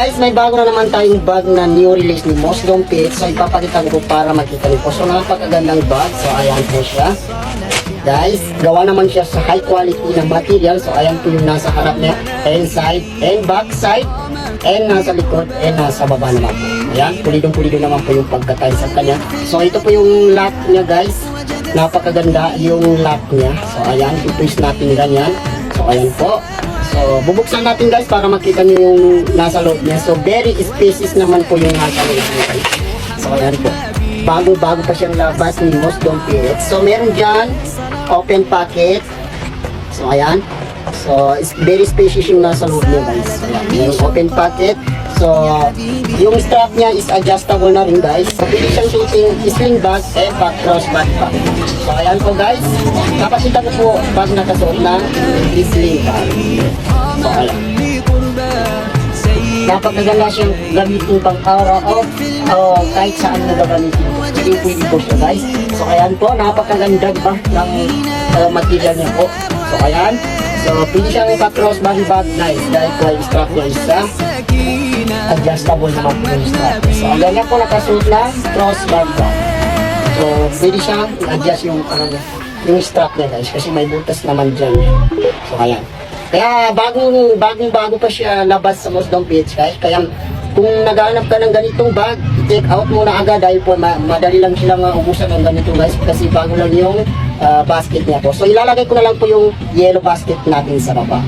guys, may bago na naman tayong bag na new release ni Mosdom Pits. So ipapakita ko para makita niyo po. So napakagandang bag. So ayan po siya. Guys, gawa naman siya sa high quality na material. So ayan po yung nasa harap niya, and side, and back side, and nasa likod, and nasa baba naman po. Ayan, pulidong-pulido naman po yung pagkatay sa kanya. So ito po yung lock niya guys. Napakaganda yung lock niya. So ayan, i-twist natin ganyan. So ayan po. So bubuksan natin guys para makita niyo yung nasa loob niya. So very spacious naman po yung nasa loob niya guys. So ayan po. Bago-bago pa siyang labas ni Mosdom Pits. So meron dyan open pocket. So ayan. So it's very spacious yung nasa loob niya guys. Ayan, yung open pocket. So yung strap niya is adjustable na rin guys. So pwede siyang suotin sling bag and back crossbody bag. So ayan po guys. Kapasita ko po pag nakasuot na sling bag. So ayan. Napakaganda siyang gamitin pang araw o kahit saan mo gagamitin. Pwede po siya guys. So ayan po, napakaganda ba ng material niya po. So ayan. So pwede siyang ipa-crossbody bag guys. Dahil po yung strap niya isa adjustable naman po yung strap. So ayan na po nakasuot na crossbody bag. So pwede siyang adjust yung strap niya guys. Kasi may butas naman dyan. So ayan. Kaya bagong-bago pa siya labas sa Mosdom Pits guys. Kaya kung naghahanap ka ng ganitong bag, take out muna agad dahil po madali lang silang ubusan ng ganito guys. Kasi bago lang yung basket niya po. So ilalagay ko na lang po yung yellow basket natin sa baba.